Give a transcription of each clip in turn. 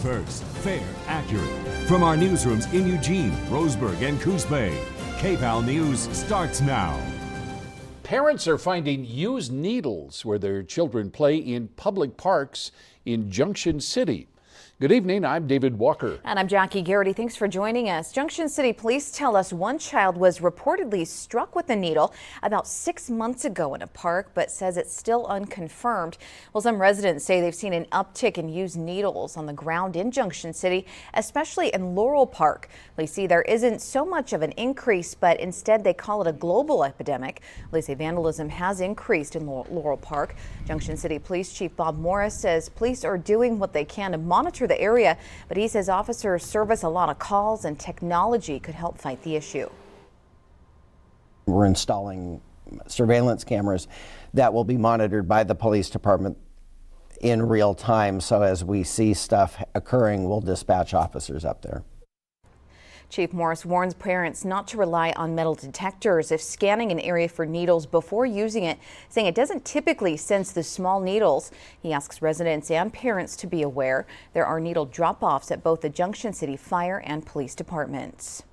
first, fair, accurate. From our newsrooms in Eugene, Roseburg, and Coos Bay, KPAL News starts now. Parents are finding used needles where their children play in public parks in Junction City. Good evening, I'm David Walker. And I'm Jackie Garrity. Thanks for joining us. Junction City police tell us one child was reportedly struck with a needle about 6 months ago in a park, but says it's still unconfirmed. Well, some residents say they've seen an uptick in used needles on the ground in Junction City, especially in Laurel Park. They see there isn't so much of an increase, but instead they call it a global epidemic. They say vandalism has increased in Laurel Park. Junction City Police Chief Bob Morris says police are doing what they can to monitor the area, but he says officers service a lot of calls and technology could help fight the issue. We're installing surveillance cameras that will be monitored by the police department in real time. So as we see stuff occurring, we'll dispatch officers up there. Chief Morris warns parents not to rely on metal detectors if scanning an area for needles before using it, saying it doesn't typically sense the small needles. He asks residents and parents to be aware. There are needle drop-offs at both the Junction City Fire and Police departments.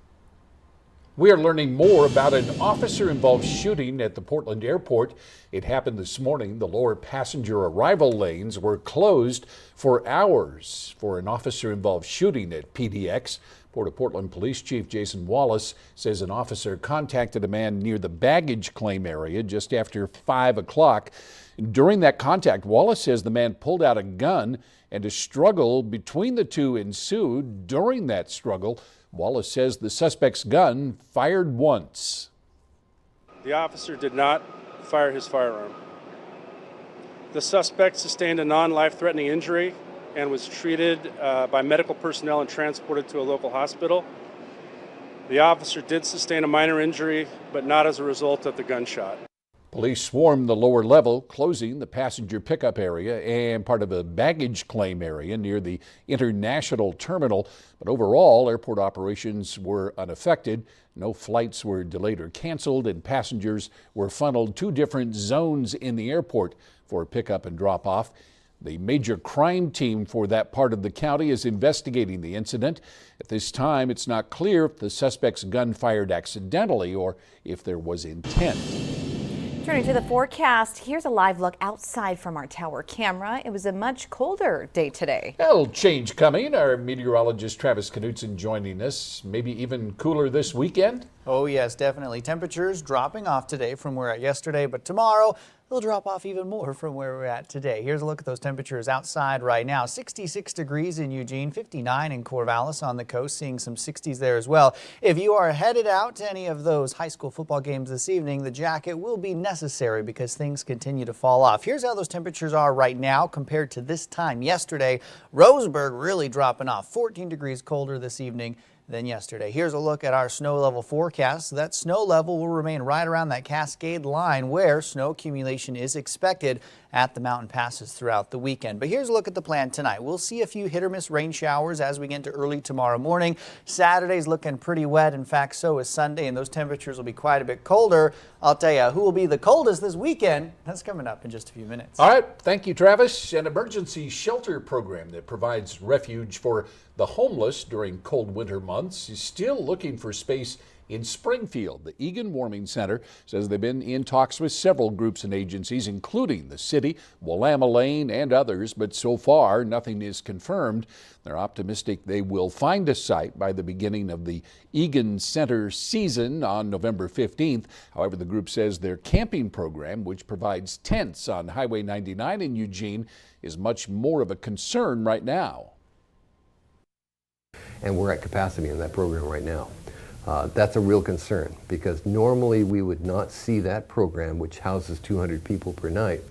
We are learning more about an officer-involved shooting at the Portland airport. It happened this morning. The lower passenger arrival lanes were closed for hours for an officer-involved shooting at PDX. Port of Portland Police Chief Jason Wallace says an officer contacted a man near the baggage claim area just after 5 o'clock. During that contact, Wallace says the man pulled out a gun and a struggle between the two ensued. During that struggle, Wallace says the suspect's gun fired once. The officer did not fire his firearm. The suspect sustained a non-life-threatening injury and was treated by medical personnel and transported to a local hospital. The officer did sustain a minor injury, but not as a result of the gunshot. Police swarmed the lower level, closing the passenger pickup area and part of a baggage claim area near the international terminal. But overall, airport operations were unaffected. No flights were delayed or canceled, and passengers were funneled to different zones in the airport for pickup and drop off. The major crime team for that part of the county is investigating the incident. At this time, it's not clear if the suspect's gun fired accidentally or if there was intent. Turning to the forecast, here's a live look outside from our tower camera. It was a much colder day today. A little change coming. Our meteorologist Travis Knutson joining us. Maybe even cooler this weekend? Oh yes, definitely. Temperatures dropping off today from where we're at yesterday, but tomorrow they'll drop off even more from where we're at today. Here's a look at those temperatures outside right now. 66 degrees in Eugene, 59 in Corvallis on the coast, seeing some 60s there as well. If you are headed out to any of those high school football games this evening, the jacket will be necessary because things continue to fall off. Here's how those temperatures are right now compared to this time yesterday. Roseburg really dropping off, 14 degrees colder this evening than yesterday. Here's a look at our snow level forecast. That snow level will remain right around that Cascade line where snow accumulation is expected at the mountain passes throughout the weekend. But here's a look at the plan tonight. We'll see a few hit or miss rain showers as we get into early tomorrow morning. Saturday's looking pretty wet. In fact, so is Sunday, and those temperatures will be quite a bit colder. I'll tell you who will be the coldest this weekend. That's coming up in just a few minutes. All right. Thank you, Travis. An emergency shelter program that provides refuge for the homeless during cold winter months is still looking for space in Springfield. The Egan Warming Center says they've been in talks with several groups and agencies, including the city, Willamette Lane, and others, but so far nothing is confirmed. They're optimistic they will find a site by the beginning of the Egan Center season on November 15th. However, the group says their camping program, which provides tents on Highway 99 in Eugene, is much more of a concern right now. And we're at capacity in that program right now. That's a real concern because normally we would not see that program, which houses 200 people per night,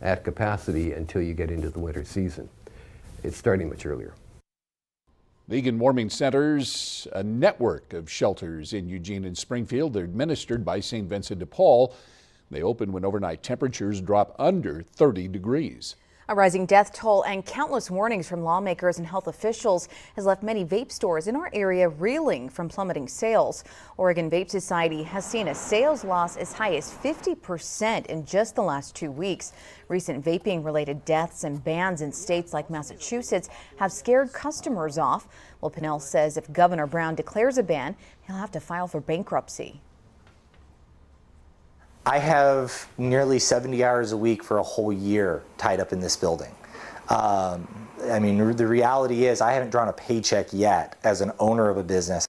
at capacity until you get into the winter season. It's starting much earlier. The Egan Warming Center's a network of shelters in Eugene and Springfield. They're administered by St. Vincent de Paul. They open when overnight temperatures drop under 30 degrees. A rising death toll and countless warnings from lawmakers and health officials has left many vape stores in our area reeling from plummeting sales. Oregon Vape Society has seen a sales loss as high as 50% in just the last 2 weeks. Recent vaping-related deaths and bans in states like Massachusetts have scared customers off. Well, Pinnell says if Governor Brown declares a ban, he'll have to file for bankruptcy. I have nearly 70 hours a week for a whole year tied up in this building. I mean, the reality is I haven't drawn a paycheck yet as an owner of a business.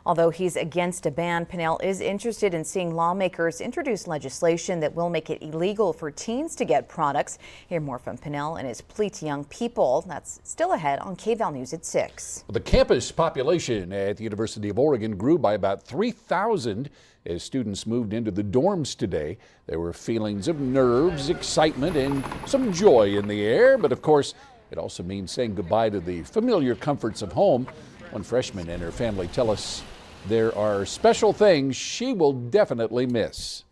Although he's against a ban, Pinnell is interested in seeing lawmakers introduce legislation that will make it illegal for teens to get products. Hear more from Pinnell and his plea to young people. That's still ahead on KVAL News at 6. The campus population at the University of Oregon grew by about 3,000 as students moved into the dorms today. There were feelings of nerves, excitement, and some joy in the air. But of course, it also means saying goodbye to the familiar comforts of home. One freshman and her family tell us there are special things she will definitely miss.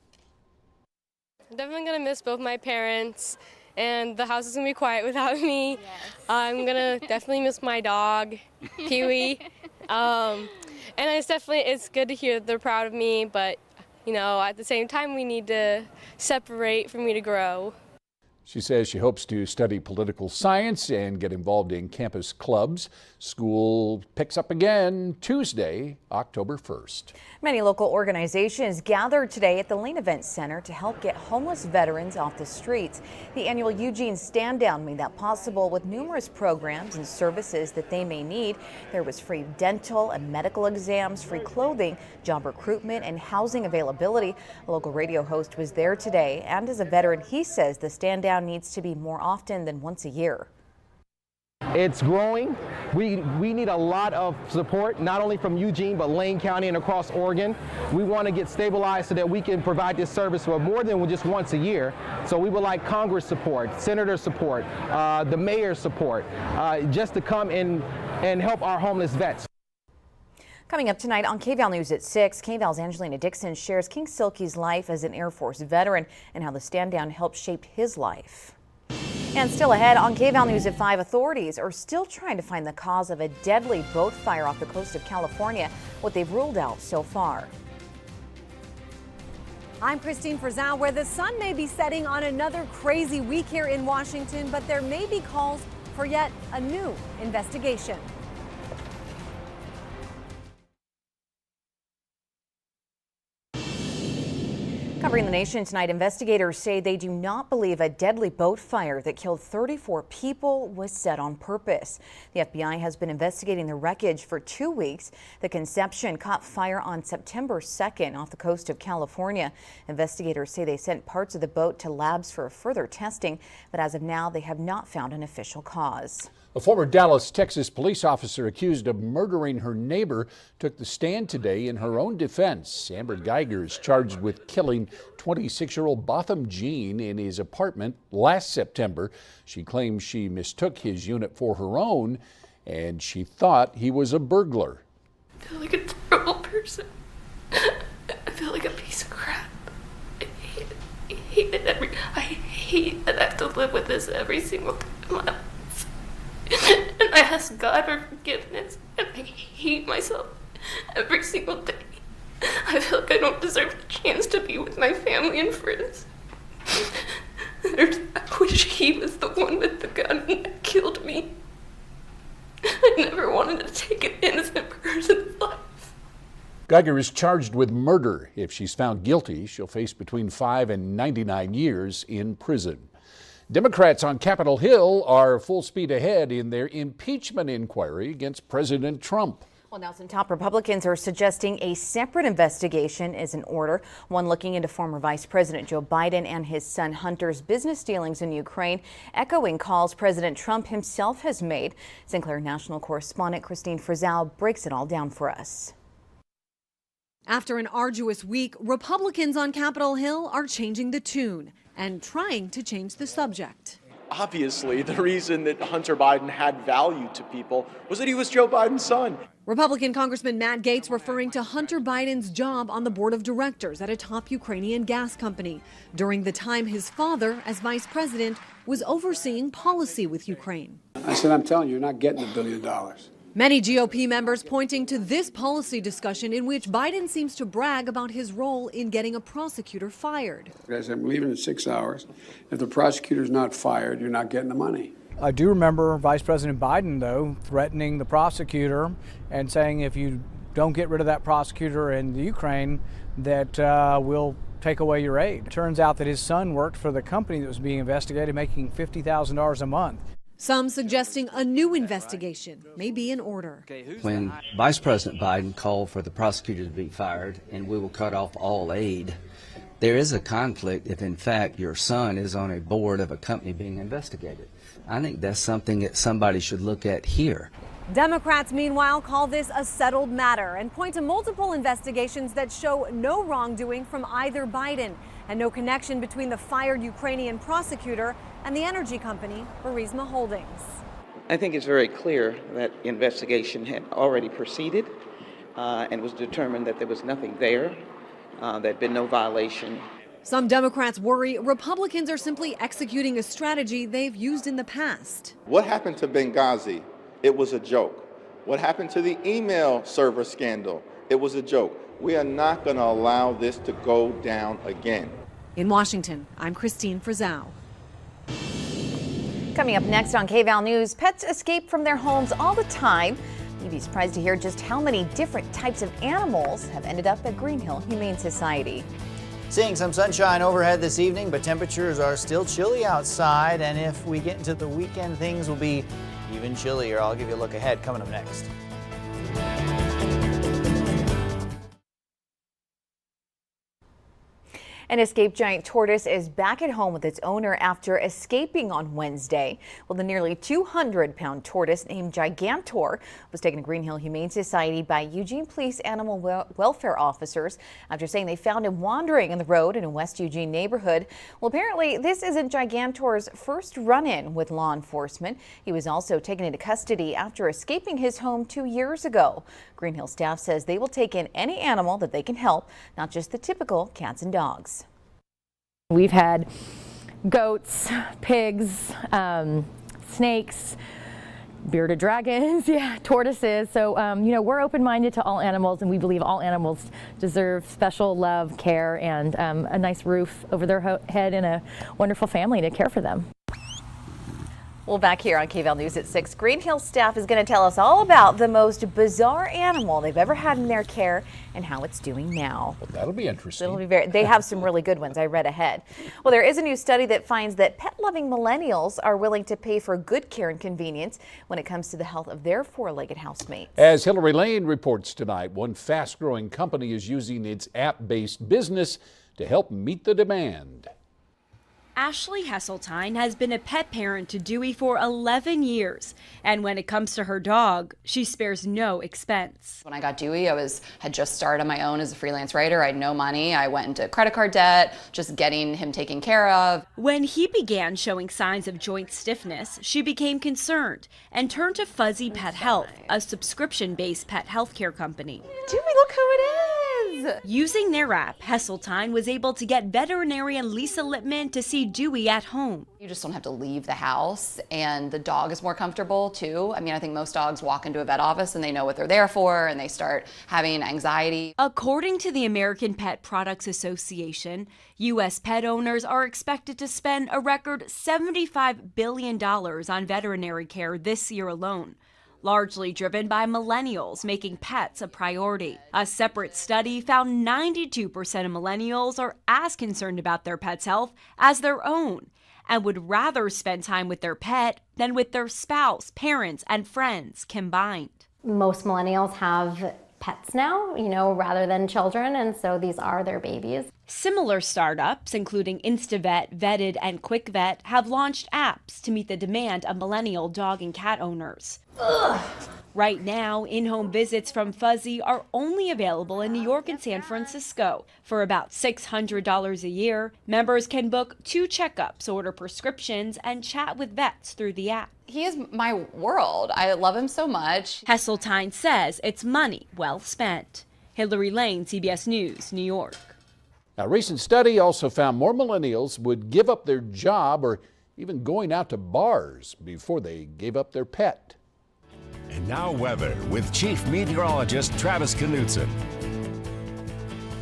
I'm definitely going to miss both my parents, and the house is going to be quiet without me. Yes. I'm going to definitely miss my dog, Pee-wee. And it's good to hear that they're proud of me, but, you know, at the same time, we need to separate for me to grow. She says she hopes to study political science and get involved in campus clubs. School picks up again Tuesday, October 1st. Many local organizations gathered today at the Lane Event Center to help get homeless veterans off the streets. The annual Eugene Stand Down made that possible with numerous programs and services that they may need. There was free dental and medical exams, free clothing, job recruitment, and housing availability. A local radio host was there today, and as a veteran, he says the Stand Down needs to be more often than once a year. It's growing. We need a lot of support, not only from Eugene, but Lane County and across Oregon. We want to get stabilized so that we can provide this service for more than just once a year. So we would like Congress support, Senator support, the mayor's support, just to come in and help our homeless vets. Coming up tonight on KVAL News at 6, KVAL's Angelina Dixon shares King Silky's life as an Air Force veteran and how the Stand Down helped shape his life. And still ahead on KVAL News at 5, authorities are still trying to find the cause of a deadly boat fire off the coast of California, what they've ruled out so far. I'm Christine Frizzell, where the sun may be setting on another crazy week here in Washington, but there may be calls for yet a new investigation. Covering the nation tonight, investigators say they do not believe a deadly boat fire that killed 34 people was set on purpose. The FBI has been investigating the wreckage for 2 weeks. The Conception caught fire on September 2nd off the coast of California. Investigators say they sent parts of the boat to labs for further testing, but as of now, they have not found an official cause. A former Dallas, Texas police officer accused of murdering her neighbor took the stand today in her own defense. Amber Geiger is charged with killing 26-year-old Botham Jean in his apartment last September. She claims she mistook his unit for her own and she thought he was a burglar. I feel like a terrible person. I feel like a piece of crap. I hate that I have to live with this every single day of my life. And I ask God for forgiveness, and I hate myself every single day. I feel like I don't deserve the chance to be with my family and friends. I wish he was the one with the gun that killed me. I never wanted to take an innocent person's life. Geiger is charged with murder. If she's found guilty, she'll face between 5 and 99 years in prison. Democrats on Capitol Hill are full speed ahead in their impeachment inquiry against President Trump. Well, now some top Republicans are suggesting a separate investigation is in order, one looking into former Vice President Joe Biden and his son Hunter's business dealings in Ukraine, echoing calls President Trump himself has made. Sinclair National correspondent Christine Frizzell breaks it all down for us. After an arduous week, Republicans on Capitol Hill are changing the tune and trying to change the subject. Obviously, the reason that Hunter Biden had value to people was that he was Joe Biden's son. Republican Congressman Matt Gaetz referring to Hunter Biden's job on the board of directors at a top Ukrainian gas company during the time his father, as vice president, was overseeing policy with Ukraine. I said, I'm telling you, you're not getting $1 billion. Many GOP members pointing to this policy discussion in which Biden seems to brag about his role in getting a prosecutor fired. I said, I'm leaving in 6 hours. If the prosecutor's not fired, you're not getting the money. I do remember Vice President Biden, though, threatening the prosecutor and saying if you don't get rid of that prosecutor in the Ukraine, that we'll take away your aid. It turns out that his son worked for the company that was being investigated, making $50,000 a month. Some suggesting a new investigation may be in order. When Vice President Biden called for the prosecutor to be fired and we will cut off all aid, there is a conflict if in fact your son is on a board of a company being investigated. I think that's something that somebody should look at here. Democrats, meanwhile, call this a settled matter and point to multiple investigations that show no wrongdoing from either Biden and no connection between the fired Ukrainian prosecutor and the energy company Burisma Holdings. I think it's very clear that the investigation had already proceeded and was determined that there was nothing there, there had been no violation. Some Democrats worry Republicans are simply executing a strategy they've used in the past. What happened to Benghazi? It was a joke. What happened to the email server scandal? It was a joke. We are not going to allow this to go down again. In Washington, I'm Christine Frizzau. Coming up next on KVAL News, pets escape from their homes all the time. You'd be surprised to hear just how many different types of animals have ended up at Green Hill Humane Society. Seeing some sunshine overhead this evening, but temperatures are still chilly outside. And if we get into the weekend, things will be even chillier. I'll give you a look ahead coming up next. An escaped giant tortoise is back at home with its owner after escaping on Wednesday. Well, the nearly 200-pound tortoise named Gigantor was taken to Green Hill Humane Society by Eugene Police Animal Welfare officers after saying they found him wandering in the road in a West Eugene neighborhood. Well, apparently this isn't Gigantor's first run-in with law enforcement. He was also taken into custody after escaping his home 2 years ago. Green Hill staff says they will take in any animal that they can help, not just the typical cats and dogs. We've had goats, pigs, snakes, bearded dragons, tortoises. So, we're open-minded to all animals, and we believe all animals deserve special love, care, and a nice roof over their head and a wonderful family to care for them. Well, back here on KVAL News at 6, Green Hill staff is going to tell us all about the most bizarre animal they've ever had in their care and how it's doing now. Well, that'll be interesting. They have some really good ones. I read ahead. Well, there is a new study that finds that pet-loving millennials are willing to pay for good care and convenience when it comes to the health of their four-legged housemates. As Hillary Lane reports tonight, one fast-growing company is using its app-based business to help meet the demand. Ashley Hesseltine has been a pet parent to Dewey for 11 years, and when it comes to her dog, she spares no expense. When I got Dewey, I had just started on my own as a freelance writer. I had no money. I went into credit card debt, just getting him taken care of. When he began showing signs of joint stiffness, she became concerned and turned to Fuzzy Pet Health, a subscription-based pet healthcare company. Dewey, look who it is! Using their app, Hesseltine was able to get veterinarian Lisa Lippman to see Dewey at home. You just don't have to leave the house, and the dog is more comfortable too. I mean, I think most dogs walk into a vet office and they know what they're there for, and they start having anxiety. According to the American Pet Products Association, U.S. pet owners are expected to spend a record $75 billion on veterinary care this year alone, largely driven by millennials making pets a priority. A separate study found 92% of millennials are as concerned about their pet's health as their own and would rather spend time with their pet than with their spouse, parents, and friends combined. Most millennials have pets now, rather than children, and so these are their babies. Similar startups, including InstaVet, Vetted, and QuickVet, have launched apps to meet the demand of millennial dog and cat owners. Right now, in-home visits from Fuzzy are only available in New York and San Francisco. For about $600 a year, members can book 2 checkups, order prescriptions, and chat with vets through the app. He is my world. I love him so much. Hesseltine says it's money well spent. Hillary Lane, CBS News, New York. A recent study also found more millennials would give up their job or even going out to bars before they gave up their pet. And now weather with Chief Meteorologist Travis Knutson.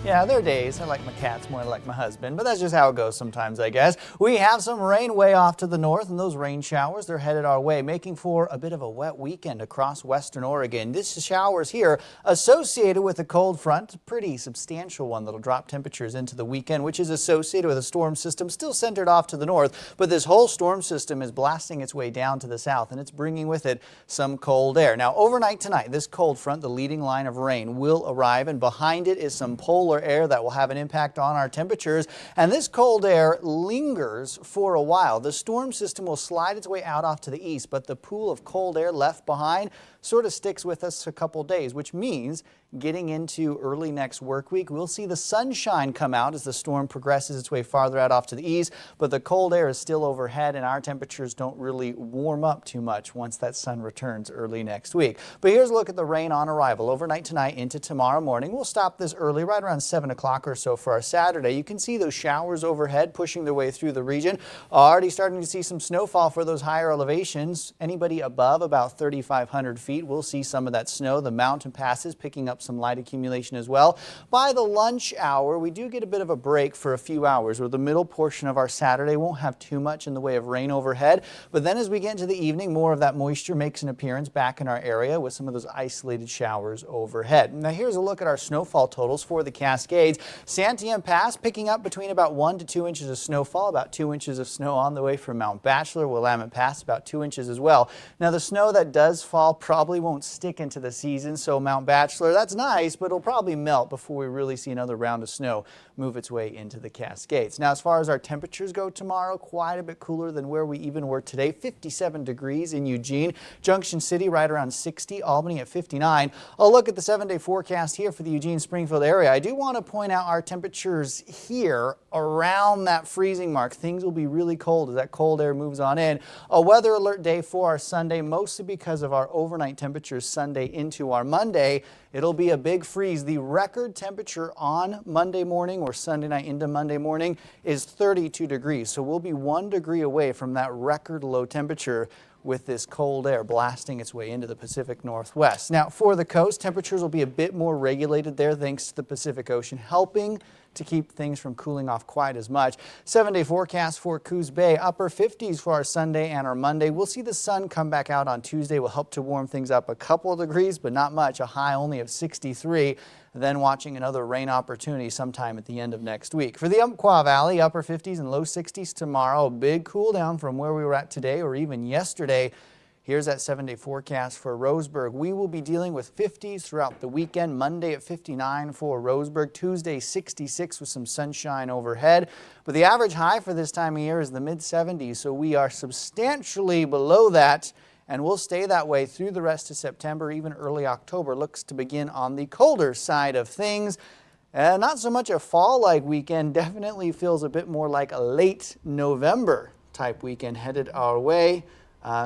Yeah, there are days I like my cats more than I like my husband, but that's just how it goes sometimes, I guess. We have some rain way off to the north, and those rain showers, they're headed our way, making for a bit of a wet weekend across western Oregon. This showers here associated with a cold front, a pretty substantial one that'll drop temperatures into the weekend, which is associated with a storm system still centered off to the north, but this whole storm system is blasting its way down to the south, and it's bringing with it some cold air. Now, overnight tonight, this cold front, the leading line of rain, will arrive, and behind it is some polar air that will have an impact on our temperatures, and this cold air lingers for a while. The storm system will slide its way out off to the east, but the pool of cold air left behind sort of sticks with us a couple days, which means getting into early next work week, we'll see the sunshine come out as the storm progresses its way farther out off to the east, but the cold air is still overhead and our temperatures don't really warm up too much once that sun returns early next week. But here's a look at the rain on arrival overnight tonight into tomorrow morning. We'll stop this early, right around 7 o'clock or so for our Saturday. You can see those showers overhead pushing their way through the region. Already starting to see some snowfall for those higher elevations. Anybody above about 3,500 feet will see some of that snow. The mountain passes picking up some light accumulation as well. By the lunch hour, we do get a bit of a break for a few hours where the middle portion of our Saturday won't have too much in the way of rain overhead. But then as we get into the evening, more of that moisture makes an appearance back in our area with some of those isolated showers overhead. Now here's a look at our snowfall totals for the Cascades. Santiam Pass picking up between about 1 to 2 inches of snowfall, about 2 inches of snow on the way from Mount Bachelor. Willamette Pass about 2 inches as well. Now the snow that does fall probably won't stick into the season, so Mount Bachelor, that's nice, but it'll probably melt before we really see another round of snow move its way into the Cascades. Now as far as our temperatures go tomorrow, quite a bit cooler than where we even were today. 57 degrees in Eugene, Junction City right around 60, Albany at 59. I'll look at the 7-day forecast here for the Eugene-Springfield area. I do want to point out our temperatures here around that freezing mark. Things will be really cold as that cold air moves on in. A weather alert day for our Sunday, mostly because of our overnight temperatures Sunday into our Monday. It'll be a big freeze. The record temperature on Monday morning or Sunday night into Monday morning is 32 degrees. So we'll be 1 degree away from that record low temperature with this cold air blasting its way into the Pacific Northwest. Now for the coast, temperatures will be a bit more regulated there thanks to the Pacific Ocean helping to keep things from cooling off quite as much. 7-day forecast for Coos Bay, upper 50s for our Sunday and our Monday. We'll see the sun come back out on Tuesday, will help to warm things up a couple of degrees, but not much, a high only of 63. Then watching another rain opportunity sometime at the end of next week. For the Umpqua Valley, upper 50s and low 60s tomorrow, a big cool down from where we were at today or even yesterday. Here's that 7-day forecast for Roseburg. We will be dealing with 50s throughout the weekend. Monday at 59 for Roseburg. Tuesday 66 with some sunshine overhead. But the average high for this time of year is the mid-70s, so we are substantially below that. And we'll stay that way through the rest of September, even early October. Looks to begin on the colder side of things. Not so much a fall-like weekend. Definitely feels a bit more like a late November type weekend headed our way.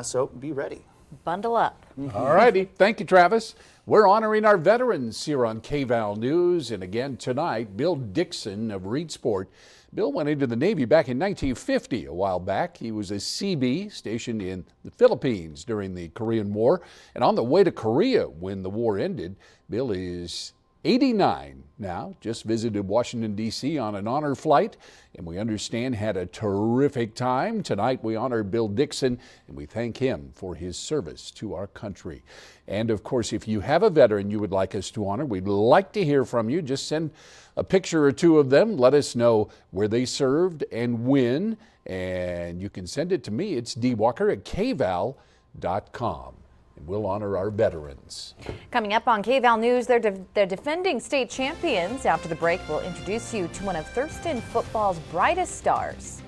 So be ready. Bundle up. All righty. Thank you, Travis. We're honoring our veterans here on KVAL News. And again tonight, Bill Dixon of Reedsport. Bill went into the Navy back in 1950. A while back, he was a CB stationed in the Philippines during the Korean War. And on the way to Korea when the war ended, Bill is 89 now, just visited Washington, D.C. on an honor flight, and we understand had a terrific time. Tonight we honor Bill Dixon, and we thank him for his service to our country. And of course, if you have a veteran you would like us to honor, we'd like to hear from you. Just send a picture or two of them. Let us know where they served and when, and you can send it to me. It's dwalker@kval.com. And we'll honor our veterans. Coming up on KVAL News, they're defending state champions. After the break, we'll introduce you to one of Thurston football's brightest stars.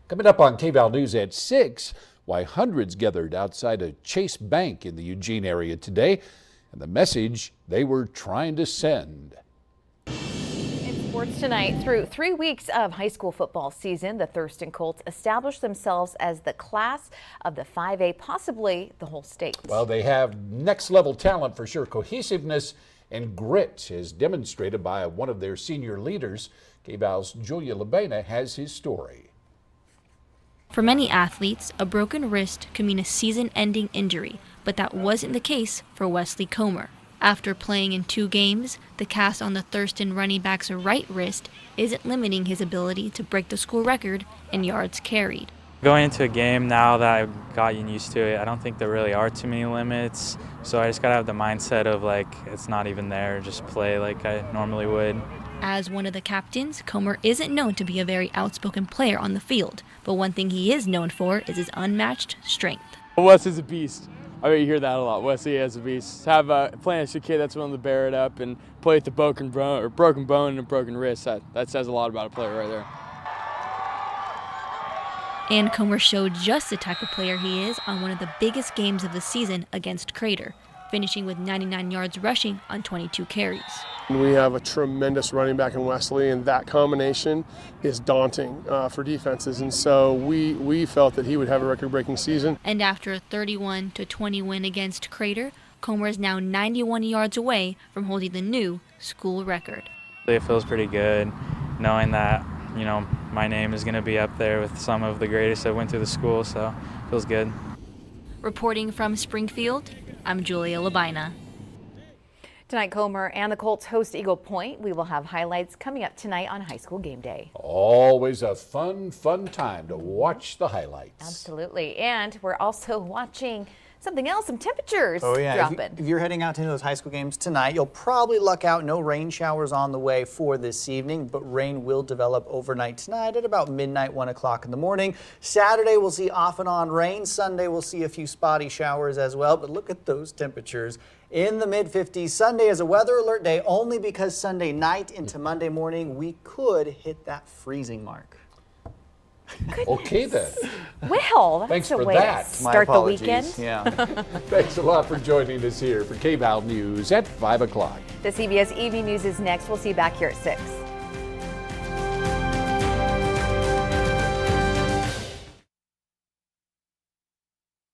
Coming up on KVAL News at 6, why hundreds gathered outside a Chase Bank in the Eugene area today, and the message they were trying to send. In sports tonight, through 3 weeks of high school football season, the Thurston Colts established themselves as the class of the 5A, possibly the whole state. Well, they have next-level talent for sure. Cohesiveness and grit is demonstrated by one of their senior leaders. KVAL's Julia Labena has his story. For many athletes, a broken wrist could mean a season-ending injury, but that wasn't the case for Wesley Comer. After playing in 2 games, the cast on the Thurston running back's right wrist isn't limiting his ability to break the school record in yards carried. Going into a game now that I've gotten used to it, I don't think there really are too many limits, so I just gotta have the mindset of like, it's not even there, just play like I normally would. As one of the captains, Comer isn't known to be a very outspoken player on the field, but one thing he is known for is his unmatched strength. Wes is a beast. I mean, you hear that a lot. Wesley is a beast. Have a planished kid that's willing to bear it up and play with the broken bone and a broken wrist. That says a lot about a player right there. And Comer showed just the type of player he is on one of the biggest games of the season against Crater, finishing with 99 yards rushing on 22 carries. We have a tremendous running back in Wesley, and that combination is daunting for defenses. And so we felt that he would have a record-breaking season. And after a 31-20 win against Crater, Comer is now 91 yards away from holding the new school record. It feels pretty good knowing that, you know, my name is going to be up there with some of the greatest that went through the school, so it feels good. Reporting from Springfield, I'm Julia Labina. Tonight, Comer and the Colts host Eagle Point. We will have highlights coming up tonight on High School Game Day. Always a fun time to watch the highlights. Absolutely. And we're also watching something else, some temperatures dropping. If you're heading out to those high school games tonight, you'll probably luck out. No rain showers on the way for this evening, but rain will develop overnight tonight at about midnight, 1 o'clock in the morning. Saturday, we'll see off and on rain. Sunday, we'll see a few spotty showers as well, but look at those temperatures in the mid-50s. Sunday is a weather alert day only because Sunday night into Monday morning, we could hit that freezing mark. Goodness. Okay then. Well, that's Thanks a for way that. to start the weekend. Yeah. Thanks a lot for joining us here for KVAL News at 5 o'clock. The CBS Evening News is next. We'll see you back here at 6.